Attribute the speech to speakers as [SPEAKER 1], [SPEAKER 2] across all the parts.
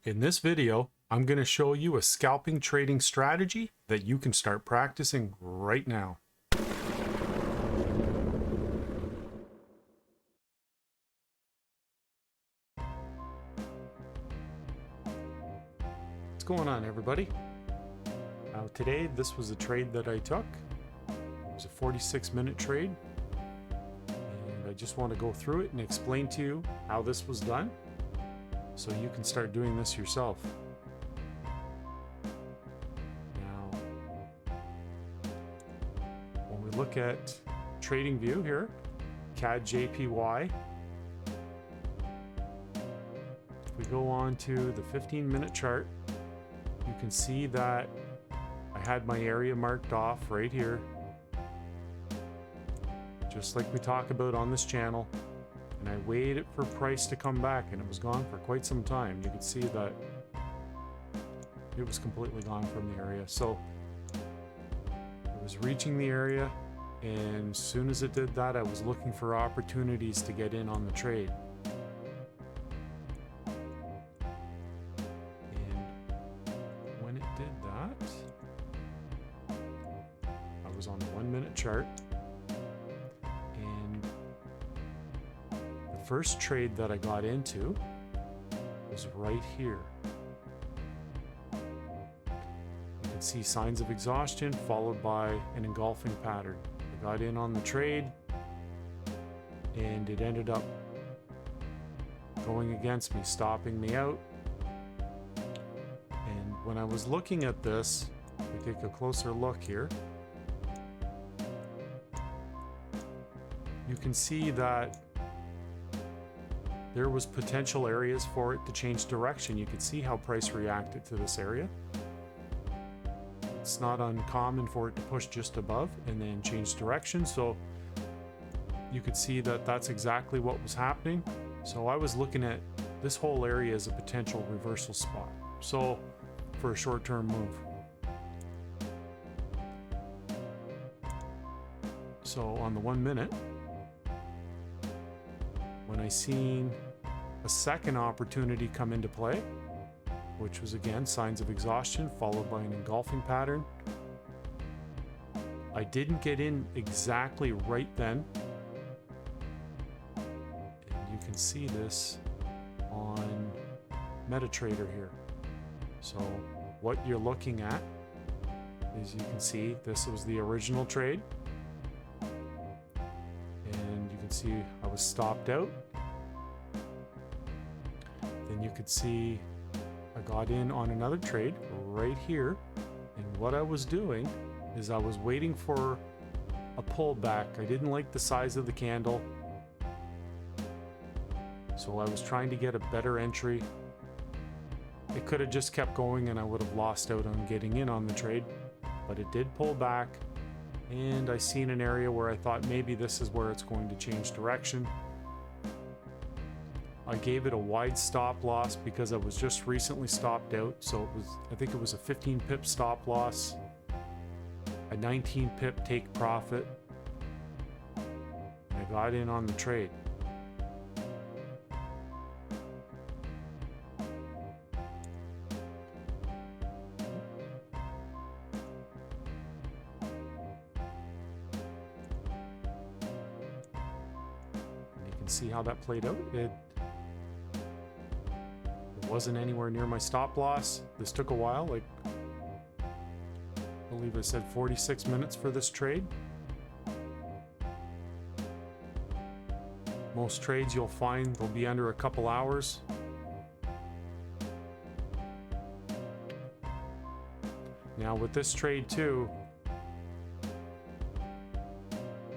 [SPEAKER 1] In this video, I'm going to show you a scalping trading strategy that you can start practicing right now. What's going on, everybody? Now today, this was a trade that I took. It was a 46-minute trade. And I just want to go through it and explain to you how this was done, so you can start doing this yourself. Now, when we look at TradingView here, CAD JPY, if we go on to the 15-minute chart, you can see that I had my area marked off right here, just like we talk about on this channel. And I waited for price to come back, and it was gone for quite some time. You could see that it was completely gone from the area. So it was reaching the area, and as soon as it did that, I was looking for opportunities to get in on the trade. And when it did that, I was on the 1-minute chart. First trade that I got into was right here. You can see signs of exhaustion followed by an engulfing pattern. I got in on the trade, and it ended up going against me, stopping me out. And when I was looking at this, we take a closer look here. You can see that there was potential areas for it to change direction. You could see how price reacted to this area. It's not uncommon for it to push just above and then change direction. So you could see that that's exactly what was happening. So I was looking at this whole area as a potential reversal spot, so for a short-term move. So on the 1 minute, when I seen a second opportunity come into play, which was again signs of exhaustion followed by an engulfing pattern, I didn't get in exactly right then. And you can see this on MetaTrader here. So what you're looking at is, you can see this was the original trade. And you can see I was stopped out. Then you could see I got in on another trade right here. And what I was doing is I was waiting for a pullback. I didn't like the size of the candle, so I was trying to get a better entry. It could have just kept going and I would have lost out on getting in on the trade, but it did pull back. And I seen an area where I thought maybe this is where it's going to change direction. I gave it a wide stop loss because I was just recently stopped out. So I think it was a 15 pip stop loss, a 19 pip take profit, and I got in on the trade. See how that played out. It wasn't anywhere near my stop loss. This took a while, like I believe I said 46 minutes for this trade. Most trades you'll find they'll be under a couple hours. Now with this trade too,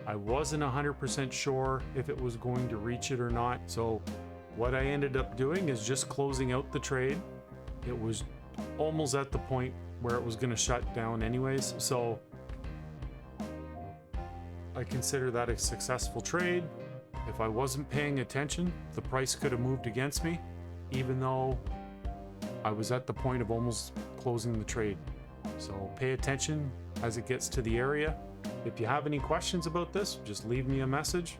[SPEAKER 1] I wasn't 100% sure if it was going to reach it or not. So what I ended up doing is just closing out the trade. It was almost at the point where it was going to shut down anyways. So I consider that a successful trade. If I wasn't paying attention, the price could have moved against me, even though I was at the point of almost closing the trade. So pay attention as it gets to the area. If you have any questions about this, just leave me a message.